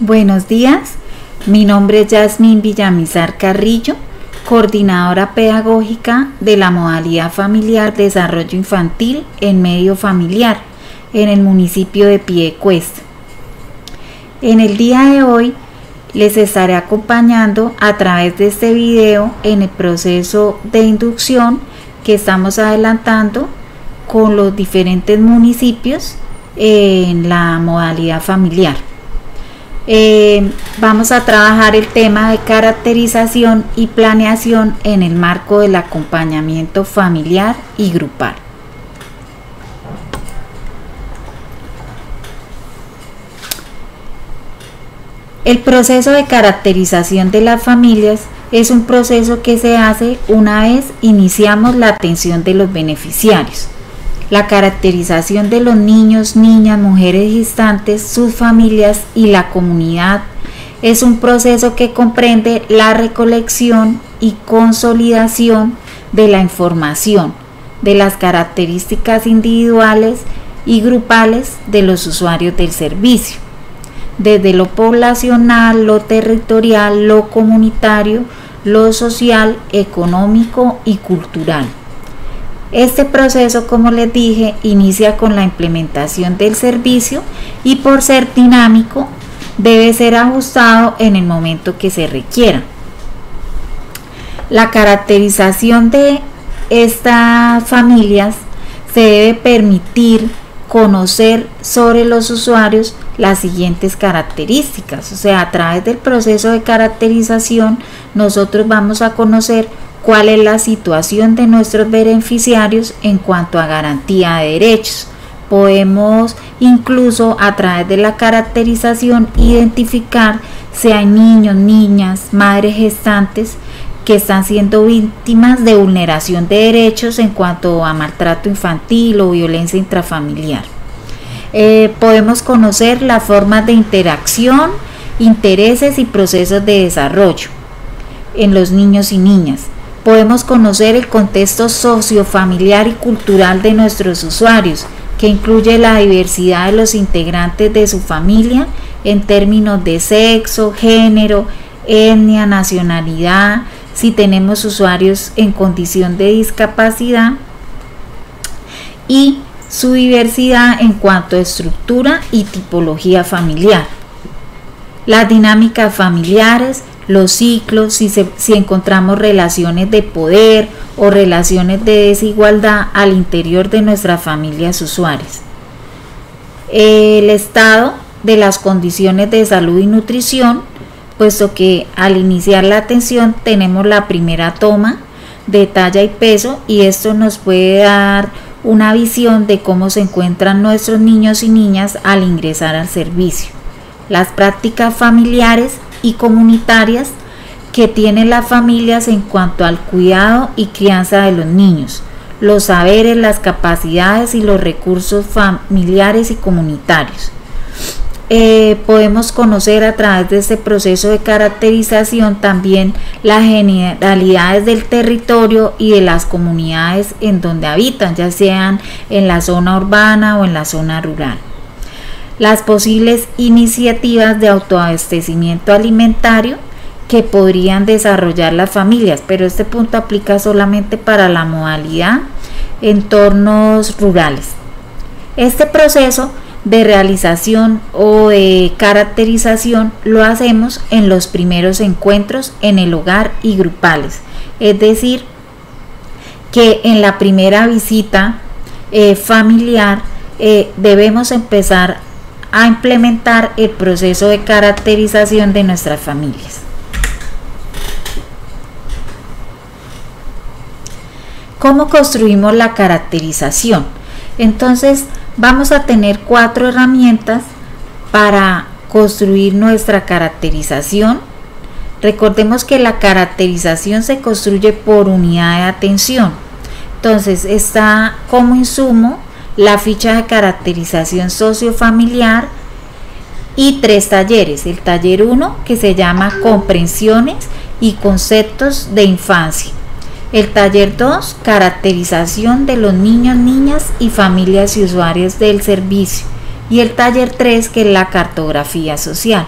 Buenos días, mi nombre es Yasmín Villamizar Carrillo, coordinadora pedagógica de la modalidad familiar Desarrollo Infantil en Medio Familiar en el municipio de Piedecuesta. En el día de hoy les estaré acompañando a través de este video en el proceso de inducción que estamos adelantando con los diferentes municipios en la modalidad familiar. Vamos a trabajar el tema de caracterización y planeación en el marco del acompañamiento familiar y grupal. El proceso de caracterización de las familias es un proceso que se hace una vez iniciamos la atención de los beneficiarios. La caracterización de los niños, niñas, mujeres gestantes, sus familias y la comunidad es un proceso que comprende la recolección y consolidación de la información, de las características individuales y grupales de los usuarios del servicio, desde lo poblacional, lo territorial, lo comunitario, lo social, económico y cultural. Este proceso, como les dije, inicia con la implementación del servicio y por ser dinámico debe ser ajustado en el momento que se requiera. La caracterización de estas familias se debe permitir conocer sobre los usuarios las siguientes características. O sea, a través del proceso de caracterización nosotros vamos a conocer cuál es la situación de nuestros beneficiarios en cuanto a garantía de derechos. Podemos incluso a través de la caracterización identificar si hay niños, niñas, madres gestantes que están siendo víctimas de vulneración de derechos en cuanto a maltrato infantil o violencia intrafamiliar. Podemos conocer las formas de interacción, intereses y procesos de desarrollo en los niños y niñas. Podemos conocer el contexto sociofamiliar y cultural de nuestros usuarios, que incluye la diversidad de los integrantes de su familia en términos de sexo, género, etnia, nacionalidad, si tenemos usuarios en condición de discapacidad y su diversidad en cuanto a estructura y tipología familiar. Las dinámicas familiares, los ciclos, si encontramos relaciones de poder o relaciones de desigualdad al interior de nuestras familias usuarias. El estado de las condiciones de salud y nutrición, puesto que al iniciar la atención tenemos la primera toma de talla y peso y esto nos puede dar una visión de cómo se encuentran nuestros niños y niñas al ingresar al servicio. Las prácticas familiares y comunitarias que tienen las familias en cuanto al cuidado y crianza de los niños, los saberes, las capacidades y los recursos familiares y comunitarios. Podemos conocer a través de este proceso de caracterización también las generalidades del territorio y de las comunidades en donde habitan, ya sean en la zona urbana o en la zona rural. Las posibles iniciativas de autoabastecimiento alimentario que podrían desarrollar las familias, pero este punto aplica solamente para la modalidad entornos rurales. Este proceso de realización o de caracterización lo hacemos en los primeros encuentros en el hogar y grupales, es decir, que en la primera visita familiar debemos empezar a implementar el proceso de caracterización de nuestras familias. ¿Cómo construimos la caracterización? Entonces vamos a tener 4 herramientas para construir nuestra caracterización. Recordemos que la caracterización se construye por unidad de atención. Entonces está como insumo la ficha de caracterización sociofamiliar y 3 talleres. El taller 1 que se llama comprensiones y conceptos de infancia. El taller 2, caracterización de los niños, niñas y familias y usuarios del servicio. Y el taller 3, que es la cartografía social.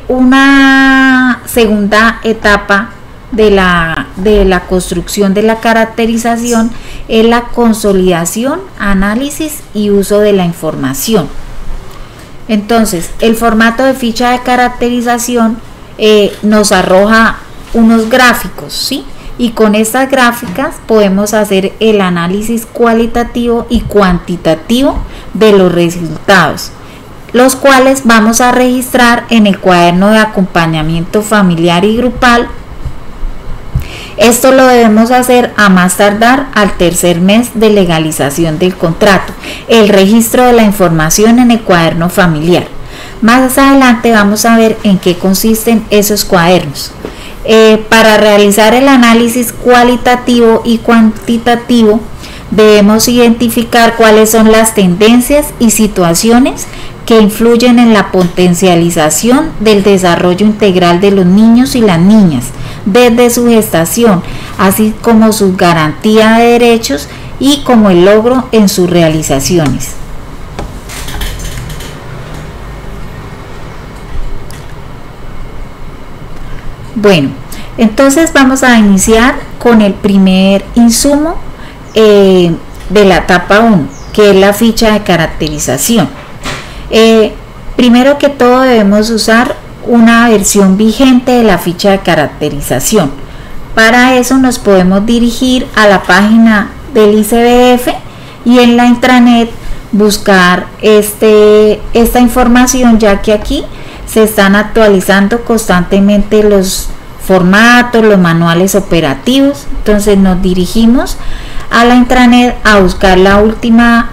Una segunda etapa de la construcción de la caracterización es la consolidación, análisis y uso de la información. Entonces, el formato de ficha de caracterización nos arroja unos gráficos, ¿sí? Y con estas gráficas podemos hacer el análisis cualitativo y cuantitativo de los resultados, los cuales vamos a registrar en el cuaderno de acompañamiento familiar y grupal. Esto lo debemos hacer a más tardar al tercer mes de legalización del contrato, el registro de la información en el cuaderno familiar. Más adelante vamos a ver en qué consisten esos cuadernos. Para realizar el análisis cualitativo y cuantitativo, debemos identificar cuáles son las tendencias y situaciones que influyen en la potencialización del desarrollo integral de los niños y las niñas desde su gestación, así como su garantía de derechos y como el logro en sus realizaciones. Bueno, entonces vamos a iniciar con el primer insumo de la etapa 1, que es la ficha de caracterización. Primero que todo debemos usar una versión vigente de la ficha de caracterización. Para eso nos podemos dirigir a la página del ICBF y en la intranet buscar esta información, ya que aquí se están actualizando constantemente los formatos, los manuales operativos. Entonces nos dirigimos a la intranet a buscar la última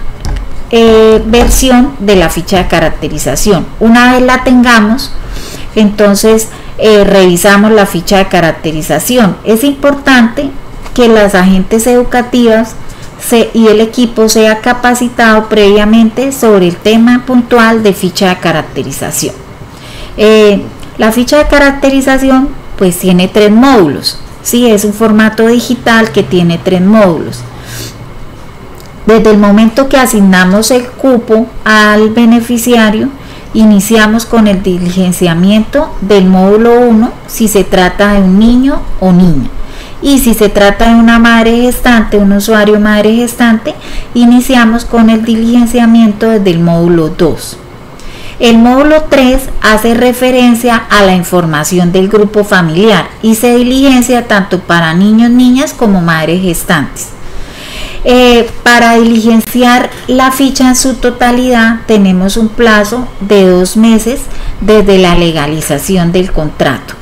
versión de la ficha de caracterización. Una vez la tengamos, entonces revisamos la ficha de caracterización. Es importante que las agentes educativas y el equipo sea capacitado previamente sobre el tema puntual de ficha de caracterización. La ficha de caracterización pues tiene 3 módulos, ¿sí? Es un formato digital que tiene 3 módulos. Desde el momento que asignamos el cupo al beneficiario, iniciamos con el diligenciamiento del módulo 1 si se trata de un niño o niña. Y si se trata de una madre gestante, un usuario madre gestante, iniciamos con el diligenciamiento desde el módulo 2. El módulo 3 hace referencia a la información del grupo familiar y se diligencia tanto para niños, niñas como madres gestantes. Para diligenciar la ficha en su totalidad tenemos un plazo de 2 meses desde la legalización del contrato.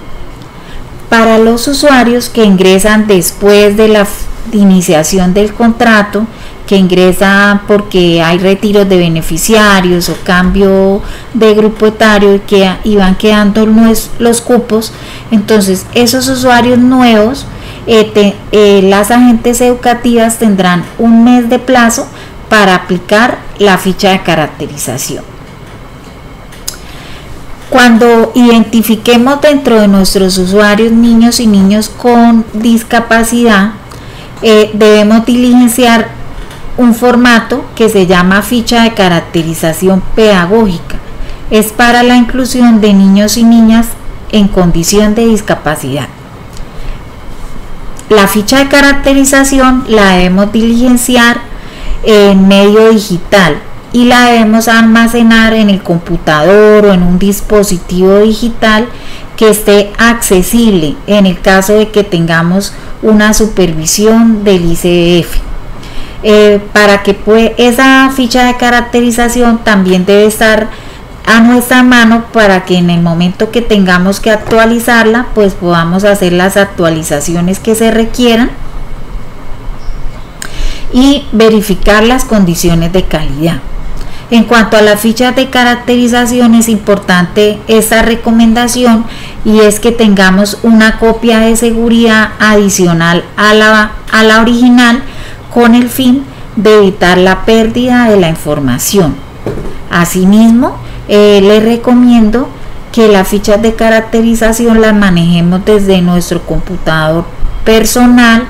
Para los usuarios que ingresan después de la iniciación del contrato, que ingresan porque hay retiros de beneficiarios o cambio de grupo etario y van quedando los cupos, entonces esos usuarios nuevos, las agentes educativas tendrán un mes de plazo para aplicar la ficha de caracterización. Cuando identifiquemos dentro de nuestros usuarios niños y niños con discapacidad, debemos diligenciar un formato que se llama ficha de caracterización pedagógica. Es para la inclusión de niños y niñas en condición de discapacidad. La ficha de caracterización la debemos diligenciar en medio digital y la debemos almacenar en el computador o en un dispositivo digital que esté accesible en el caso de que tengamos una supervisión del ICBF. Para que esa ficha de caracterización también debe estar a nuestra mano para que en el momento que tengamos que actualizarla pues podamos hacer las actualizaciones que se requieran y verificar las condiciones de calidad. En cuanto a las fichas de caracterización, es importante esta recomendación, y es que tengamos una copia de seguridad adicional a la original con el fin de evitar la pérdida de la información. Asimismo, les recomiendo que las fichas de caracterización las manejemos desde nuestro computador personal,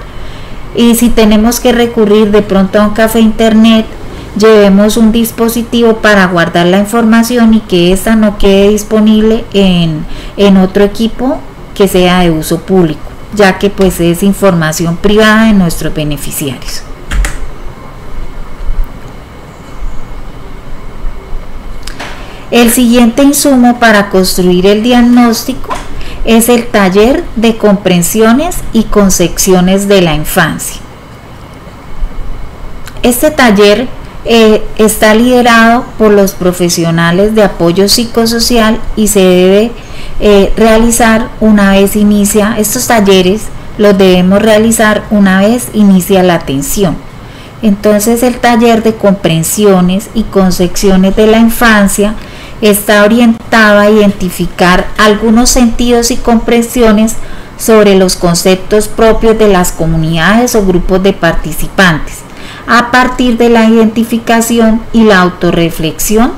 y si tenemos que recurrir de pronto a un café internet, llevemos un dispositivo para guardar la información y que ésta no quede disponible en otro equipo que sea de uso público, ya que pues es información privada de nuestros beneficiarios. El siguiente insumo para construir el diagnóstico es el taller de comprensiones y concepciones de la infancia. Este taller está liderado por los profesionales de apoyo psicosocial y se debe realizar una vez inicia. Estos talleres los debemos realizar una vez inicia la atención. Entonces el taller de comprensiones y concepciones de la infancia está orientado a identificar algunos sentidos y comprensiones sobre los conceptos propios de las comunidades o grupos de participantes, a partir de la identificación y la autorreflexión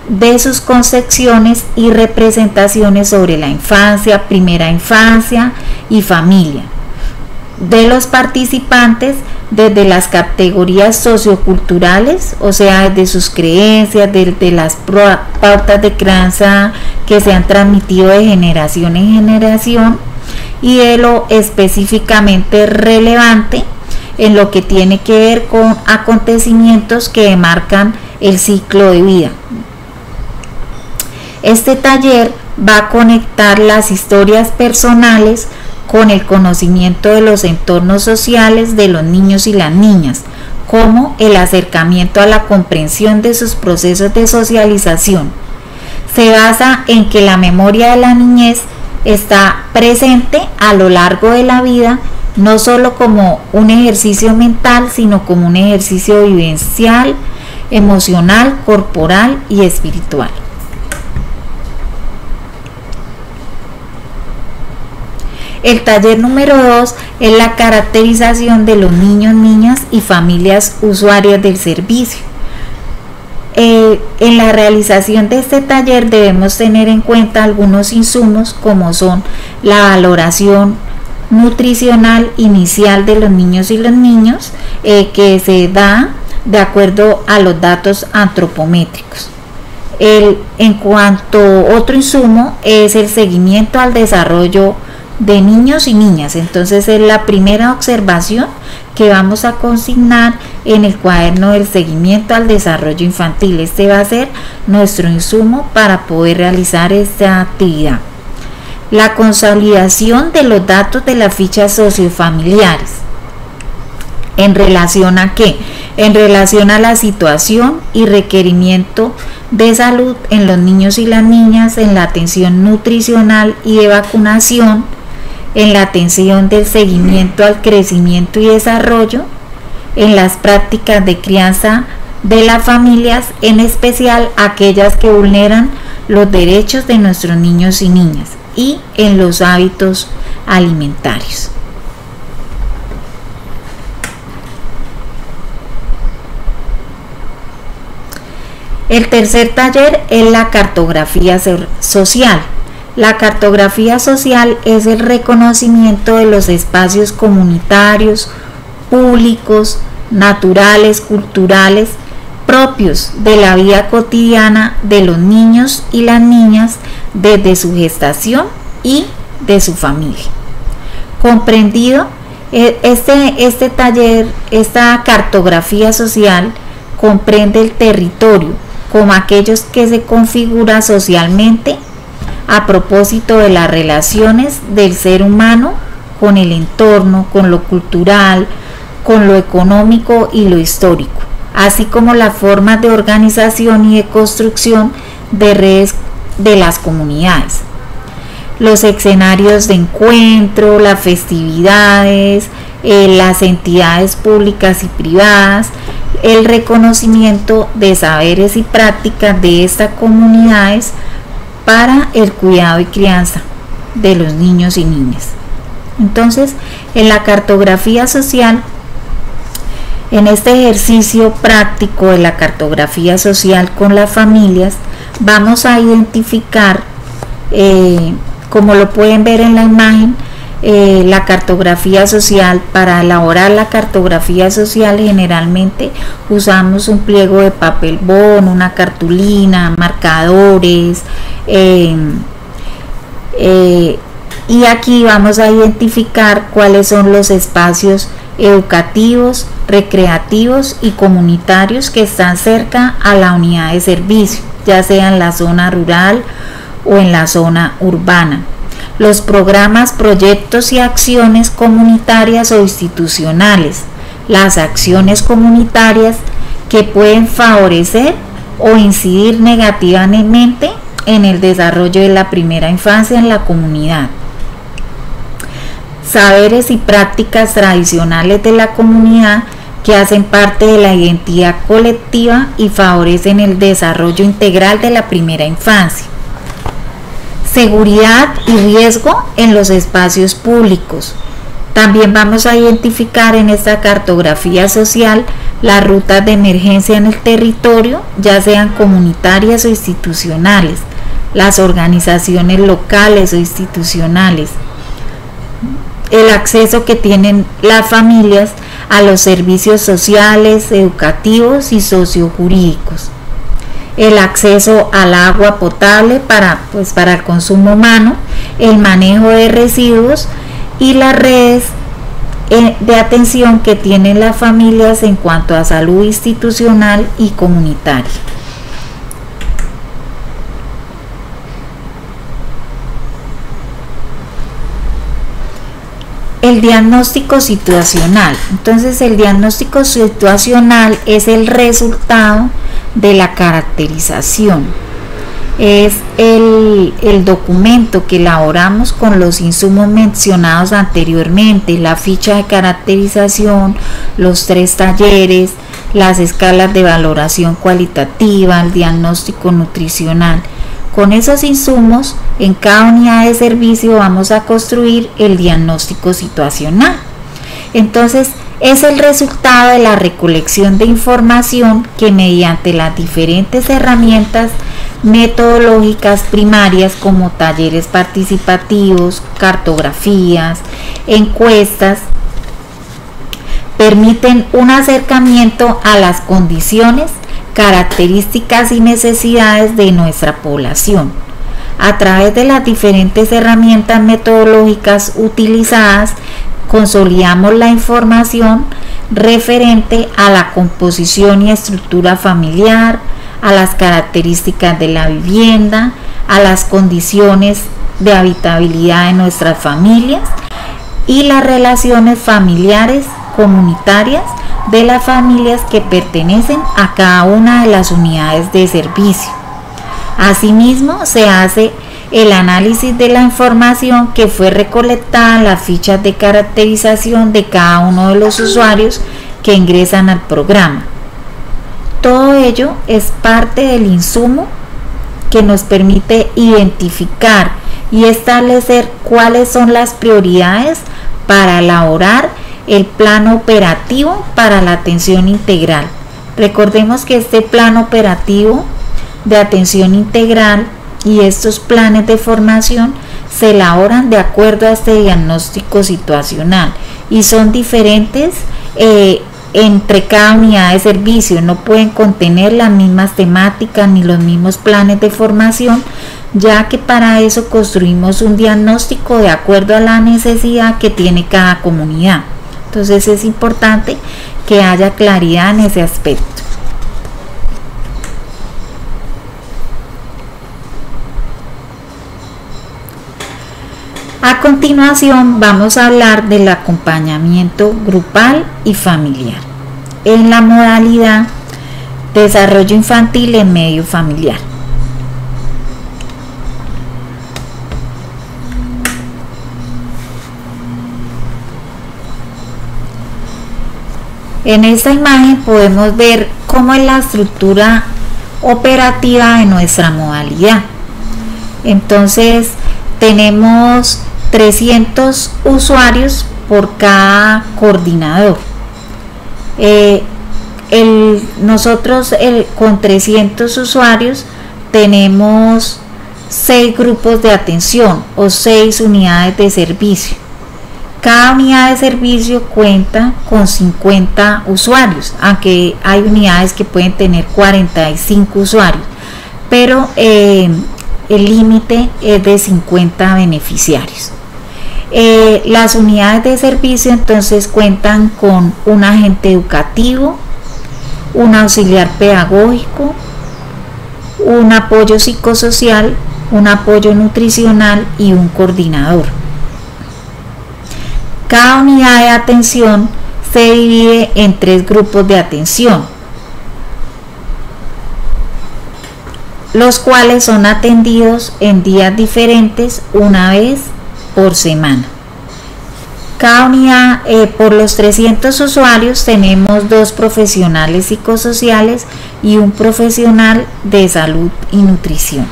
de sus concepciones y representaciones sobre la infancia, primera infancia y familia, de los participantes desde las categorías socioculturales, o sea, desde sus creencias, desde las pautas de crianza que se han transmitido de generación en generación, y de lo específicamente relevante en lo que tiene que ver con acontecimientos que marcan el ciclo de vida. Este taller va a conectar las historias personales con el conocimiento de los entornos sociales de los niños y las niñas, como el acercamiento a la comprensión de sus procesos de socialización. Se basa en que la memoria de la niñez está presente a lo largo de la vida, no solo como un ejercicio mental, sino como un ejercicio vivencial, emocional, corporal y espiritual. El taller número 2 es la caracterización de los niños, niñas y familias usuarias del servicio. En la realización de este taller debemos tener en cuenta algunos insumos como son la valoración nutricional inicial de los niños y las niñas, que se da de acuerdo a los datos antropométricos. En cuanto otro insumo es el seguimiento al desarrollo de niños y niñas. Entonces es la primera observación que vamos a consignar en el cuaderno del seguimiento al desarrollo infantil. Este va a ser nuestro insumo para poder realizar esta actividad. La consolidación de los datos de las fichas sociofamiliares. ¿En relación a qué? En relación a la situación y requerimiento de salud en los niños y las niñas, en la atención nutricional y de vacunación, en la atención del seguimiento al crecimiento y desarrollo, en las prácticas de crianza de las familias, en especial aquellas que vulneran los derechos de nuestros niños y niñas, y en los hábitos alimentarios. El tercer taller es la cartografía social. La cartografía social es el reconocimiento de los espacios comunitarios, públicos, naturales, culturales, propios de la vida cotidiana de los niños y las niñas desde su gestación y de su familia. Comprendido, este taller, esta cartografía social comprende el territorio como aquellos que se configura socialmente a propósito de las relaciones del ser humano con el entorno, con lo cultural, con lo económico y lo histórico, así como las formas de organización y de construcción de redes de las comunidades, los escenarios de encuentro, las festividades, las entidades públicas y privadas, el reconocimiento de saberes y prácticas de estas comunidades para el cuidado y crianza de los niños y niñas. Entonces, en la cartografía social, en este ejercicio práctico de la cartografía social con las familias, vamos a identificar, como lo pueden ver en la imagen, la cartografía social. Para elaborar la cartografía social generalmente usamos un pliego de papel bond, una cartulina, marcadores, y aquí vamos a identificar cuáles son los espacios educativos, recreativos y comunitarios que están cerca a la unidad de servicio, ya sea en la zona rural o en la zona urbana. Los programas, proyectos y acciones comunitarias o institucionales. Las acciones comunitarias que pueden favorecer o incidir negativamente en el desarrollo de la primera infancia en la comunidad. Saberes y prácticas tradicionales de la comunidad que hacen parte de la identidad colectiva y favorecen el desarrollo integral de la primera infancia. Seguridad y riesgo en los espacios públicos. También vamos a identificar en esta cartografía social las rutas de emergencia en el territorio, ya sean comunitarias o institucionales, las organizaciones locales o institucionales, el acceso que tienen las familias a los servicios sociales, educativos y sociojurídicos, el acceso al agua potable para el consumo humano, el manejo de residuos y las redes de atención que tienen las familias en cuanto a salud institucional y comunitaria. El diagnóstico situacional. Entonces, el diagnóstico situacional es el resultado de la caracterización. Es el documento que elaboramos con los insumos mencionados anteriormente: la ficha de caracterización, los 3 talleres, las escalas de valoración cualitativa, el diagnóstico nutricional. Con esos insumos, en cada unidad de servicio vamos a construir el diagnóstico situacional. Entonces, es el resultado de la recolección de información que, mediante las diferentes herramientas metodológicas primarias como talleres participativos, cartografías, encuestas, permiten un acercamiento a las condiciones, características y necesidades de nuestra población. A través de las diferentes herramientas metodológicas utilizadas, consolidamos la información referente a la composición y estructura familiar, a las características de la vivienda, a las condiciones de habitabilidad de nuestras familias y las relaciones familiares, comunitarias de las familias que pertenecen a cada una de las unidades de servicio. Asimismo, se hace el análisis de la información que fue recolectada en las fichas de caracterización de cada uno de los usuarios que ingresan al programa. Todo ello es parte del insumo que nos permite identificar y establecer cuáles son las prioridades para elaborar el plan operativo para la atención integral. Recordemos que este plan operativo de atención integral y estos planes de formación se elaboran de acuerdo a este diagnóstico situacional y son diferentes entre cada unidad de servicio. No pueden contener las mismas temáticas ni los mismos planes de formación, ya que para eso construimos un diagnóstico de acuerdo a la necesidad que tiene cada comunidad. Entonces es importante que haya claridad en ese aspecto. A continuación vamos a hablar del acompañamiento grupal y familiar en la modalidad desarrollo infantil en medio familiar. En esta imagen podemos ver cómo es la estructura operativa de nuestra modalidad. Entonces tenemos 300 usuarios por cada coordinador. Nosotros con 300 usuarios tenemos 6 grupos de atención o 6 unidades de servicio. Cada unidad de servicio cuenta con 50 usuarios, aunque hay unidades que pueden tener 45 usuarios, pero el límite es de 50 beneficiarios. Las unidades de servicio entonces cuentan con un agente educativo, un auxiliar pedagógico, un apoyo psicosocial, un apoyo nutricional y un coordinador. Cada unidad de atención se divide en 3 grupos de atención, los cuales son atendidos en días diferentes una vez por semana. Cada unidad, por los 300 usuarios, tenemos 2 profesionales psicosociales y un profesional de salud y nutrición.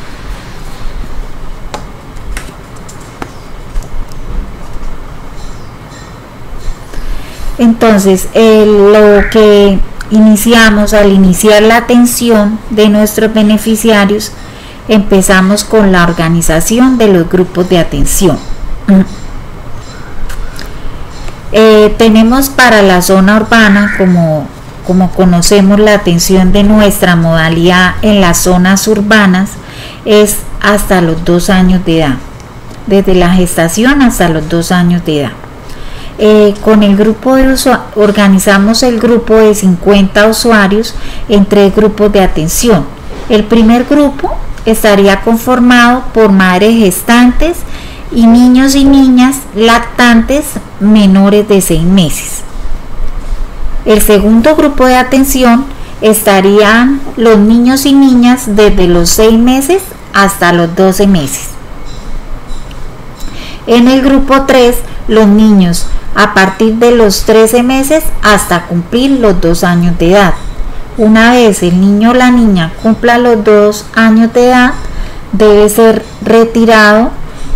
Entonces, lo que iniciamos al iniciar la atención de nuestros beneficiarios, empezamos con la organización de los grupos de atención. Tenemos para la zona urbana, como conocemos, la atención de nuestra modalidad en las zonas urbanas es hasta los 2 años de edad, desde la gestación hasta los 2 años de edad. Con el grupo de organizamos el grupo de 50 usuarios en 3 grupos de atención. El primer grupo estaría conformado por madres gestantes y niños y niñas lactantes menores de 6 meses. El segundo grupo de atención estarían los niños y niñas desde los 6 meses hasta los 12 meses. En el grupo 3, los niños a partir de los 13 meses hasta cumplir los 2 años de edad. Una vez el niño o la niña cumpla los 2 años de edad, debe ser retirado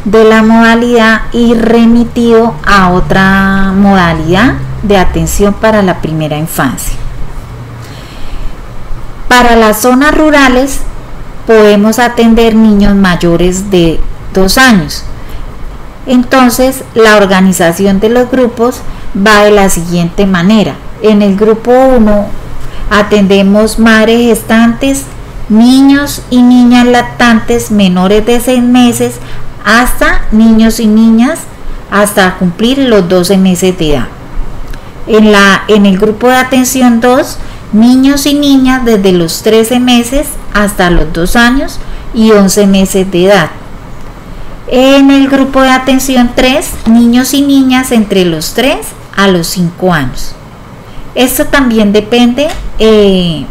de la modalidad y remitido a otra modalidad de atención para la primera infancia. Para las zonas rurales podemos atender niños mayores de 2 años. Entonces, la organización de los grupos va de la siguiente manera. En el grupo 1 atendemos madres gestantes, niños y niñas lactantes menores de 6 meses hasta niños y niñas hasta cumplir los 12 meses de edad. En el grupo de atención 2, niños y niñas desde los 13 meses hasta los 2 años y 11 meses de edad. En el grupo de atención 3, niños y niñas entre los 3 a los 5 años. Esto también depende de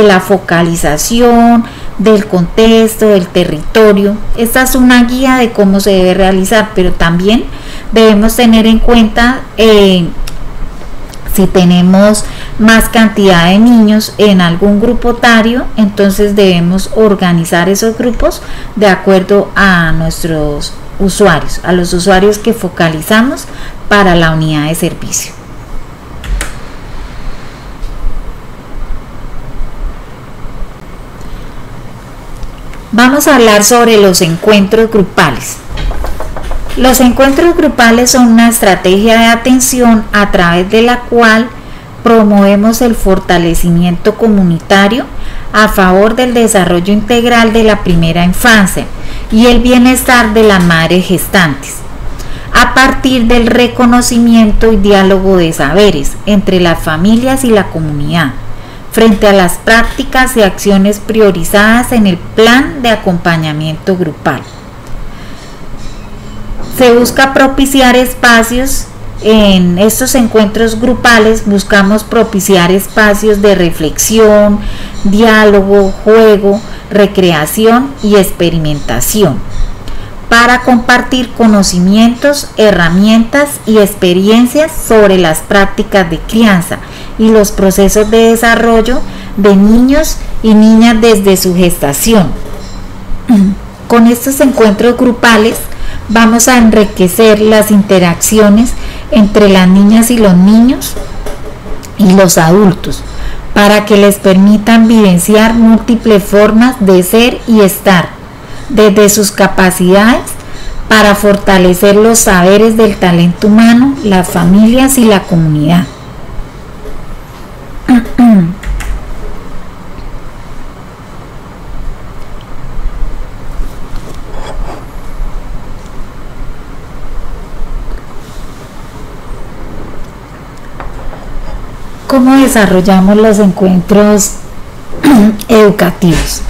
la focalización, del contexto, del territorio. Esta es una guía de cómo se debe realizar, pero también debemos tener en cuenta si tenemos más cantidad de niños en algún grupo etario, entonces debemos organizar esos grupos de acuerdo a nuestros usuarios, a los usuarios que focalizamos para la unidad de servicio. Vamos a hablar sobre los encuentros grupales. Los encuentros grupales son una estrategia de atención a través de la cual promovemos el fortalecimiento comunitario a favor del desarrollo integral de la primera infancia y el bienestar de las madres gestantes, a partir del reconocimiento y diálogo de saberes entre las familias y la comunidad, frente a las prácticas y acciones priorizadas en el plan de acompañamiento grupal. Se busca propiciar espacios. En estos encuentros grupales buscamos propiciar espacios de reflexión, diálogo, juego, recreación y experimentación para compartir conocimientos, herramientas y experiencias sobre las prácticas de crianza y los procesos de desarrollo de niños y niñas desde su gestación. Con estos encuentros grupales vamos a enriquecer las interacciones entre las niñas y los niños y los adultos para que les permitan vivenciar múltiples formas de ser y estar, desde sus capacidades para fortalecer los saberes del talento humano, las familias y la comunidad. ¿Cómo desarrollamos los encuentros educativos?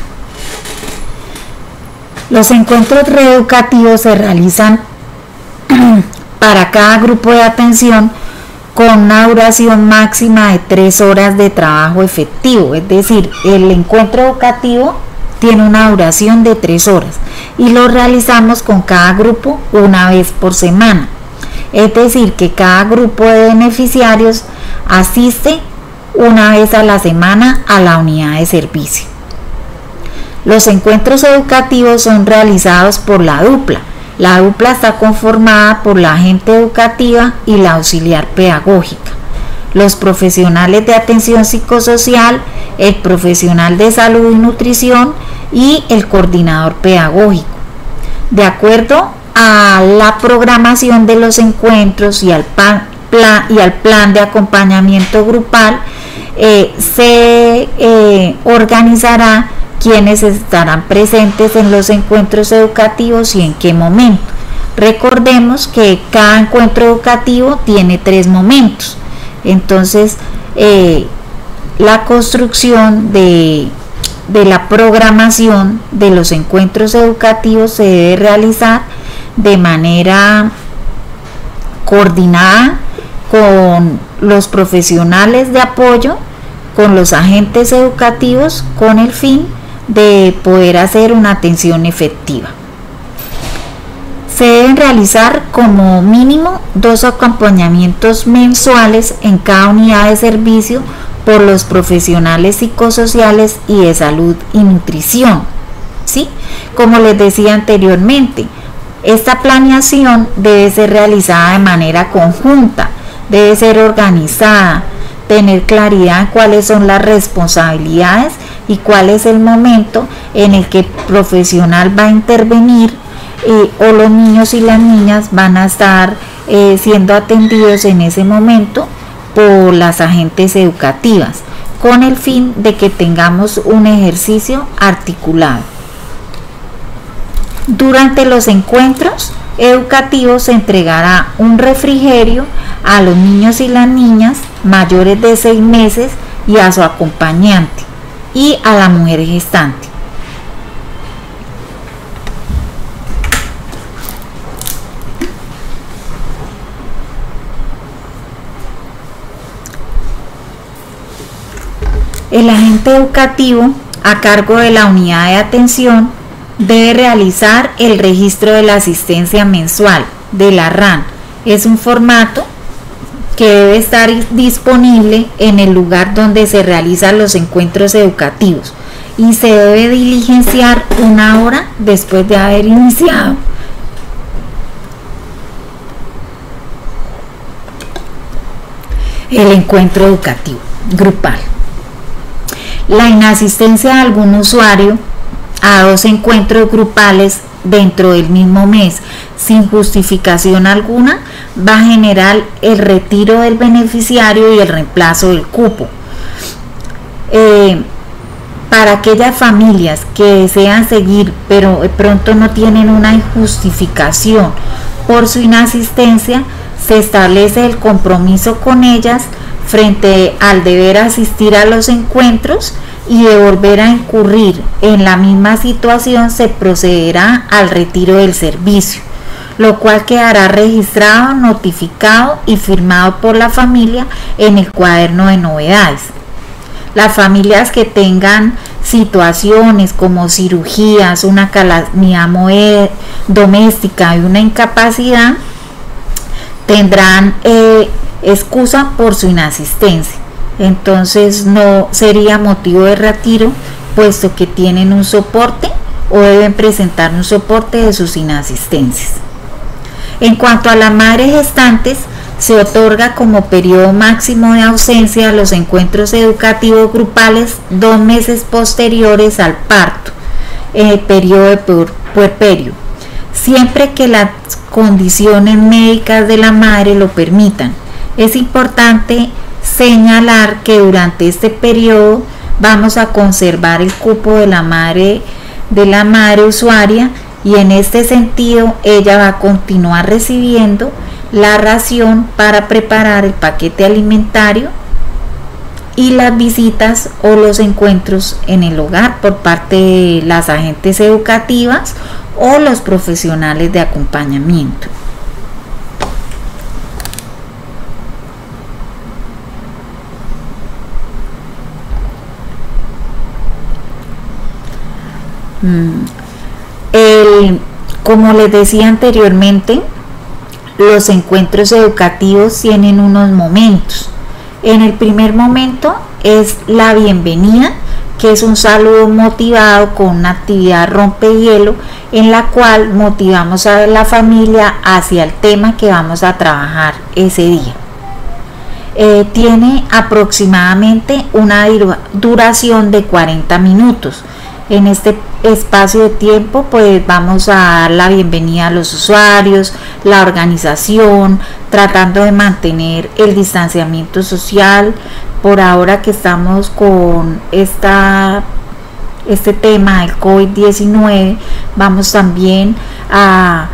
Los encuentros reeducativos se realizan para cada grupo de atención con una duración máxima de 3 horas de trabajo efectivo, es decir, el encuentro educativo tiene una duración de 3 horas y lo realizamos con cada grupo una vez por semana, es decir, que cada grupo de beneficiarios asiste una vez a la semana a la unidad de servicio. Los encuentros educativos son realizados por la dupla. La dupla está conformada por la agente educativa y la auxiliar pedagógica, los profesionales de atención psicosocial, el profesional de salud y nutrición y el coordinador pedagógico. De acuerdo a la programación de los encuentros y al plan de acompañamiento grupal, se organizará quienes estarán presentes en los encuentros educativos y en qué momento. Recordemos que cada encuentro educativo tiene 3 momentos. Entonces, la construcción de la programación de los encuentros educativos se debe realizar de manera coordinada con los profesionales de apoyo, con los agentes educativos, con el fin de poder hacer una atención efectiva. Se deben realizar como mínimo 2 acompañamientos mensuales en cada unidad de servicio por los profesionales psicosociales y de salud y nutrición, ¿sí? Como les decía anteriormente, esta planeación debe ser realizada de manera conjunta, debe ser organizada, tener claridad en cuáles son las responsabilidades y cuál es el momento en el que el profesional va a intervenir o los niños y las niñas van a estar siendo atendidos en ese momento por las agentes educativas, con el fin de que tengamos un ejercicio articulado. Durante los encuentros educativos se entregará un refrigerio a los niños y las niñas mayores de 6 meses y a su acompañante y a la mujer gestante. El agente educativo a cargo de la unidad de atención debe realizar el registro de la asistencia mensual de la RAN. Es un formato que debe estar disponible en el lugar donde se realizan los encuentros educativos y se debe diligenciar 1 hora después de haber iniciado. El encuentro educativo grupal. La inasistencia de algún usuario a 2 encuentros grupales dentro del mismo mes sin justificación alguna va a generar el retiro del beneficiario y el reemplazo del cupo. Para aquellas familias que desean seguir pero de pronto no tienen una justificación por su inasistencia, se establece el compromiso con ellas frente al deber asistir a los encuentros, y de volver a incurrir en la misma situación se procederá al retiro del servicio, lo cual quedará registrado, notificado y firmado por la familia en el cuaderno de novedades. Las familias que tengan situaciones como cirugías, una calamidad doméstica y una incapacidad tendrán excusa por su inasistencia. Entonces no sería motivo de retiro, puesto que tienen un soporte o deben presentar un soporte de sus inasistencias. En cuanto a las madres gestantes, se otorga como periodo máximo de ausencia a los encuentros educativos grupales 2 meses posteriores al parto, en el periodo de puerperio. siempre que las condiciones médicas de la madre lo permitan. Es importante señalar que durante este periodo vamos a conservar el cupo de la madre usuaria, y en este sentido ella va a continuar recibiendo la ración para preparar el paquete alimentario y las visitas o los encuentros en el hogar por parte de las agentes educativas o los profesionales de acompañamiento. Como les decía anteriormente, los encuentros educativos tienen unos momentos. En el primer momento es la bienvenida, que es un saludo motivado con una actividad rompehielo en la cual motivamos a la familia hacia el tema que vamos a trabajar ese día. Tiene aproximadamente una duración de 40 minutos. En este espacio de tiempo pues vamos a dar la bienvenida a los usuarios, la organización, tratando de mantener el distanciamiento social. Por ahora que estamos con este tema del COVID-19, vamos también a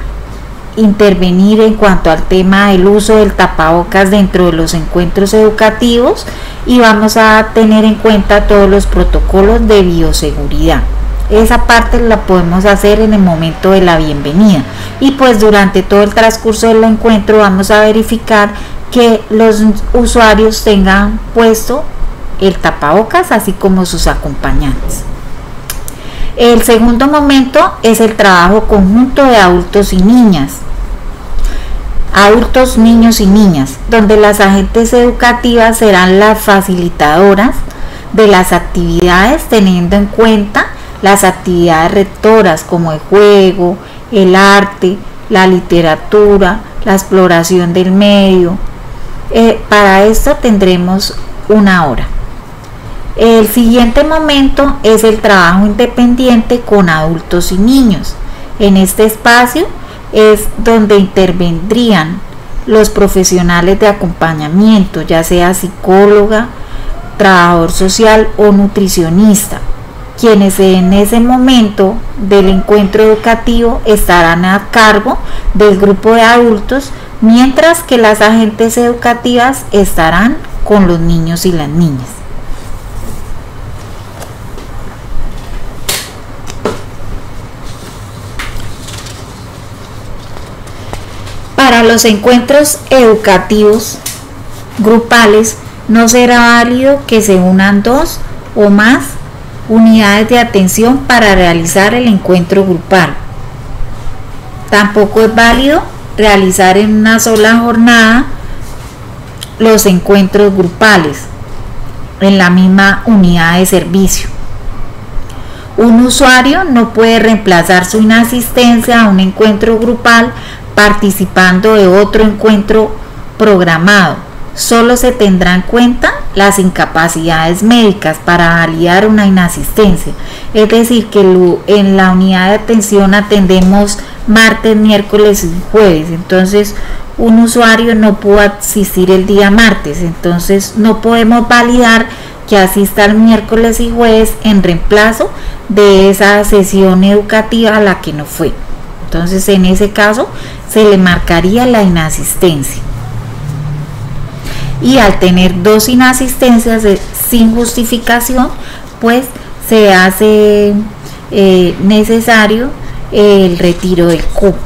intervenir en cuanto al tema del uso del tapabocas dentro de los encuentros educativos, y vamos a tener en cuenta todos los protocolos de bioseguridad. Esa parte la podemos hacer en el momento de la bienvenida, y pues durante todo el transcurso del encuentro vamos a verificar que los usuarios tengan puesto el tapabocas, así como sus acompañantes. El segundo momento es el trabajo conjunto de adultos y niñas. Adultos, niños y niñas, donde las agentes educativas serán las facilitadoras de las actividades, teniendo en cuenta las actividades rectoras como el juego, el arte, la literatura, la exploración del medio. Para esto tendremos una hora. El siguiente momento es el trabajo independiente con adultos y niños. En este espacio es donde intervendrían los profesionales de acompañamiento, ya sea psicóloga, trabajador social o nutricionista, quienes en ese momento del encuentro educativo estarán a cargo del grupo de adultos, mientras que las agentes educativas estarán con los niños y las niñas. Para los encuentros educativos grupales no será válido que se unan 2 o más unidades de atención para realizar el encuentro grupal. Tampoco es válido realizar en una sola jornada los encuentros grupales en la misma unidad de servicio. Un usuario no puede reemplazar su inasistencia a un encuentro grupal participando de otro encuentro programado. Solo se tendrá en cuenta las incapacidades médicas para validar una inasistencia. Es decir, que en la unidad de atención atendemos martes, miércoles y jueves. Entonces, un usuario no pudo asistir el día martes. Entonces, no podemos validar que asista el miércoles y jueves en reemplazo de esa sesión educativa a la que no fue. Entonces, en ese caso, se le marcaría la inasistencia. Y al tener 2 inasistencias sin justificación, pues se hace necesario el retiro del cupo.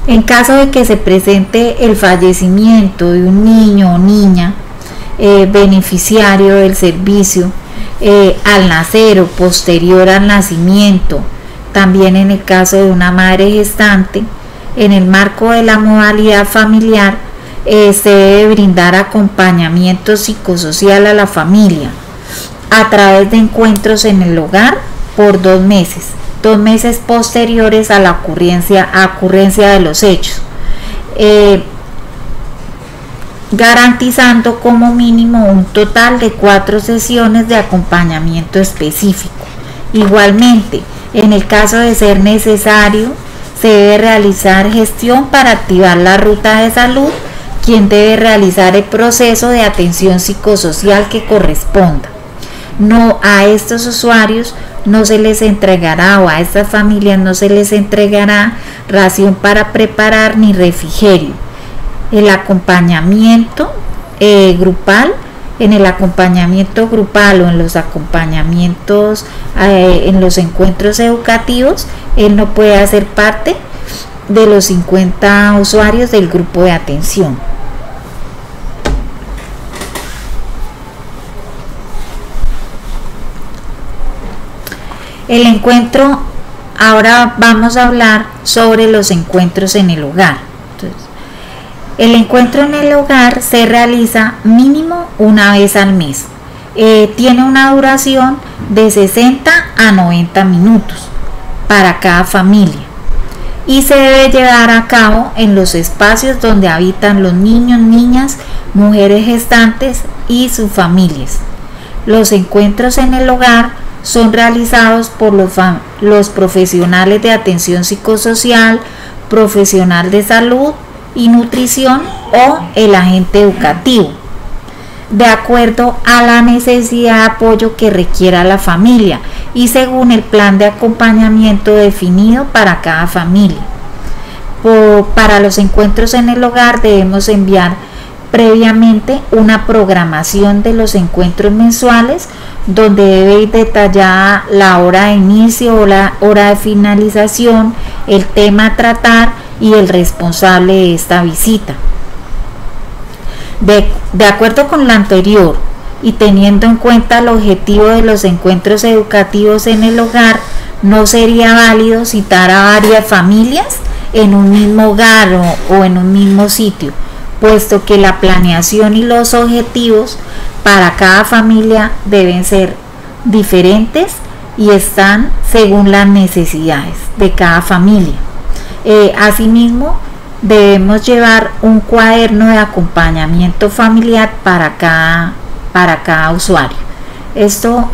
En caso de que se presente el fallecimiento de un niño o niña beneficiario del servicio al nacer o posterior al nacimiento, también en el caso de una madre gestante, en el marco de la modalidad familiar, se debe brindar acompañamiento psicosocial a la familia a través de encuentros en el hogar por 2 meses posteriores a la ocurrencia de los hechos, garantizando como mínimo un total de 4 sesiones de acompañamiento específico. Igualmente, En el caso de ser necesario, se debe realizar gestión para activar la ruta de salud, quien debe realizar el proceso de atención psicosocial que corresponda. No, a estos usuarios no se les entregará, o a estas familias no se les entregará ración para preparar ni refrigerio. El acompañamiento grupal, en el acompañamiento grupal o en los acompañamientos, en los encuentros educativos, él no puede hacer parte de los 50 usuarios del grupo de atención. El encuentro, ahora vamos a hablar sobre los encuentros en el hogar. Entonces, el encuentro en el hogar se realiza mínimo una vez al mes. Tiene una duración de 60 a 90 minutos para cada familia y se debe llevar a cabo en los espacios donde habitan los niños, niñas, mujeres gestantes y sus familias. Los encuentros en el hogar son realizados por los profesionales de atención psicosocial, profesional de salud y nutrición o el agente educativo, de acuerdo a la necesidad de apoyo que requiera la familia y según el plan de acompañamiento definido para cada familia. Para los encuentros en el hogar debemos enviar previamente una programación de los encuentros mensuales, donde debe ir detallada la hora de inicio o la hora de finalización, el tema a tratar y el responsable de esta visita. De acuerdo con lo anterior y teniendo en cuenta el objetivo de los encuentros educativos en el hogar, no sería válido citar a varias familias en un mismo hogar o en un mismo sitio, puesto que la planeación y los objetivos para cada familia deben ser diferentes y están según las necesidades de cada familia. Asimismo, debemos llevar un cuaderno de acompañamiento familiar para cada usuario. Esto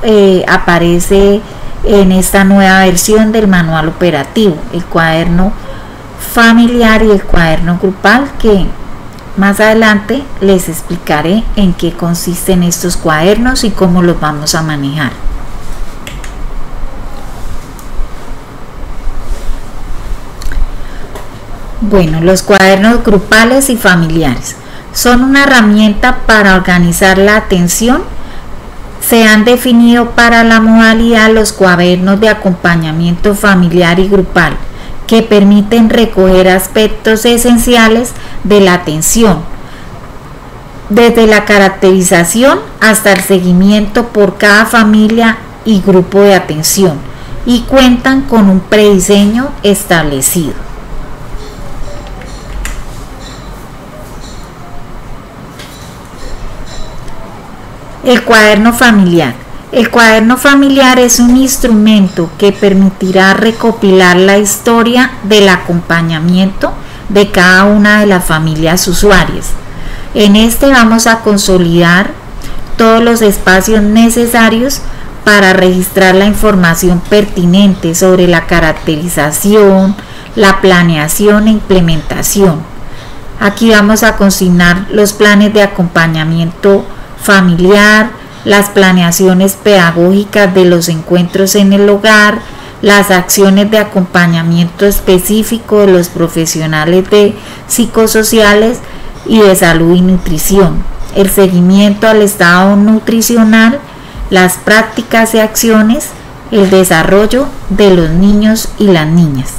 aparece en esta nueva versión del manual operativo, el cuaderno familiar y el cuaderno grupal, que más adelante les explicaré en qué consisten estos cuadernos y cómo los vamos a manejar. Bueno, los cuadernos grupales y familiares son una herramienta para organizar la atención. Se han definido para la modalidad los cuadernos de acompañamiento familiar y grupal, que permiten recoger aspectos esenciales de la atención, desde la caracterización hasta el seguimiento por cada familia y grupo de atención, y cuentan con un prediseño establecido. El cuaderno familiar. El cuaderno familiar es un instrumento que permitirá recopilar la historia del acompañamiento de cada una de las familias usuarias. En este vamos a consolidar todos los espacios necesarios para registrar la información pertinente sobre la caracterización, la planeación e implementación. Aquí vamos a consignar los planes de acompañamiento familiar, las planeaciones pedagógicas de los encuentros en el hogar, las acciones de acompañamiento específico de los profesionales de psicosociales y de salud y nutrición, el seguimiento al estado nutricional, las prácticas y acciones, el desarrollo de los niños y las niñas,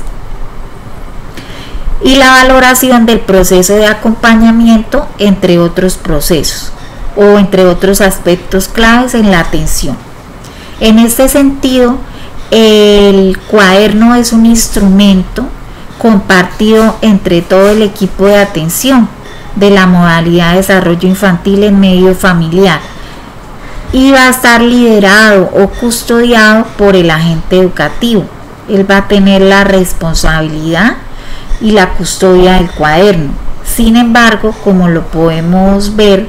y la valoración del proceso de acompañamiento, entre otros procesos o entre otros aspectos claves en la atención. En este sentido, el cuaderno es un instrumento compartido entre todo el equipo de atención de la modalidad de desarrollo infantil en medio familiar y va a estar liderado o custodiado por el agente educativo. Él va a tener la responsabilidad y la custodia del cuaderno. Sin embargo, como lo podemos ver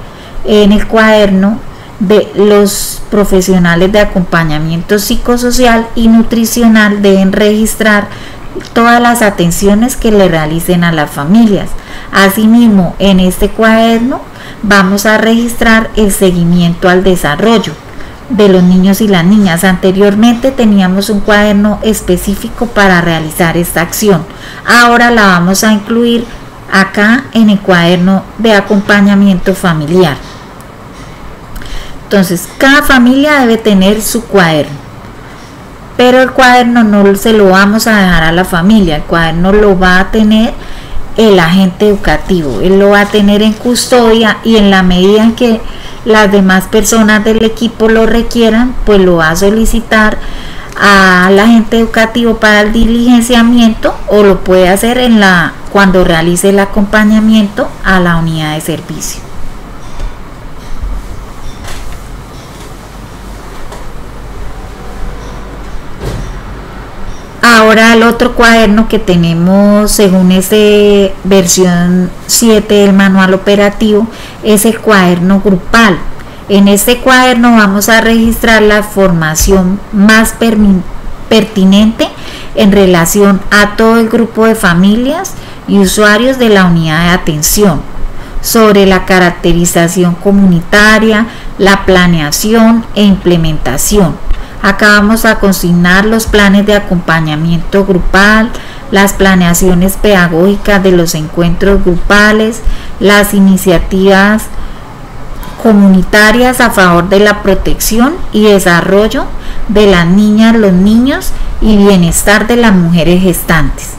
en el cuaderno, de los profesionales de acompañamiento psicosocial y nutricional deben registrar todas las atenciones que le realicen a las familias. Asimismo, en este cuaderno vamos a registrar el seguimiento al desarrollo de los niños y las niñas. Anteriormente teníamos un cuaderno específico para realizar esta acción. Ahora la vamos a incluir acá en el cuaderno de acompañamiento familiar. Entonces, cada familia debe tener su cuaderno, pero el cuaderno no se lo vamos a dejar a la familia. El cuaderno lo va a tener el agente educativo, él lo va a tener en custodia, y en la medida en que las demás personas del equipo lo requieran, pues lo va a solicitar al agente educativo para el diligenciamiento, o lo puede hacer cuando realice el acompañamiento a la unidad de servicio. Ahora el otro cuaderno que tenemos según versión 7 del manual operativo es el cuaderno grupal. En este cuaderno vamos a registrar la formación más pertinente en relación a todo el grupo de familias y usuarios de la unidad de atención, sobre la caracterización comunitaria, la planeación e implementación. Acá vamos a consignar los planes de acompañamiento grupal, las planeaciones pedagógicas de los encuentros grupales, las iniciativas comunitarias a favor de la protección y desarrollo de las niñas, los niños y bienestar de las mujeres gestantes.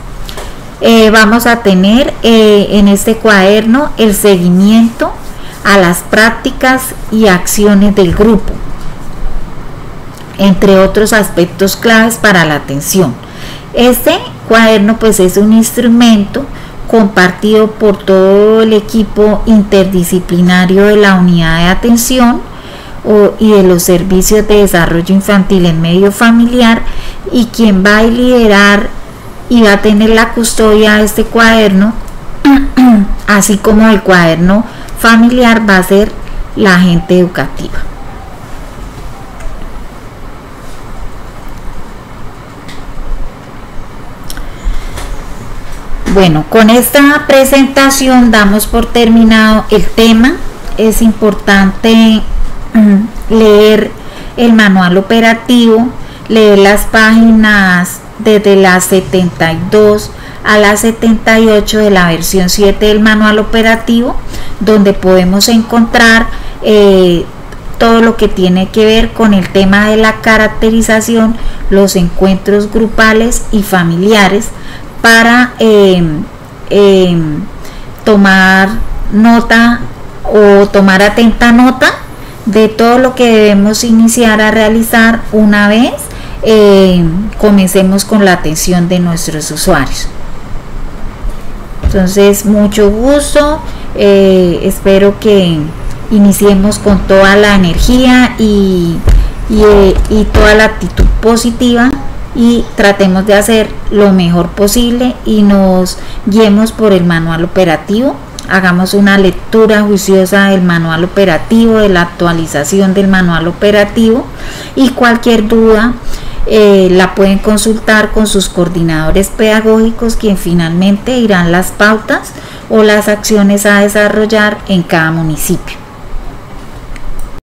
Vamos a tener en este cuaderno el seguimiento a las prácticas y acciones del grupo, entre otros aspectos claves para la atención. Este cuaderno pues es un instrumento compartido por todo el equipo interdisciplinario de la unidad de atención y de los servicios de desarrollo infantil en medio familiar, y quien va a liderar y va a tener la custodia de este cuaderno, así como el cuaderno familiar, va a ser la agente educativa. Bueno, con esta presentación damos por terminado el tema. Es importante leer el manual operativo, leer las páginas desde las 72 a las 78 de la versión 7 del manual operativo, donde podemos encontrar todo lo que tiene que ver con el tema de la caracterización, los encuentros grupales y familiares, para tomar nota o tomar atenta nota de todo lo que debemos iniciar a realizar una vez comencemos con la atención de nuestros usuarios. Entonces, mucho gusto, espero que iniciemos con toda la energía y toda la actitud positiva, y tratemos de hacer lo mejor posible y nos guiemos por el manual operativo. Hagamos una lectura juiciosa del manual operativo, de la actualización del manual operativo, y cualquier duda la pueden consultar con sus coordinadores pedagógicos, quien finalmente irán las pautas o las acciones a desarrollar en cada municipio.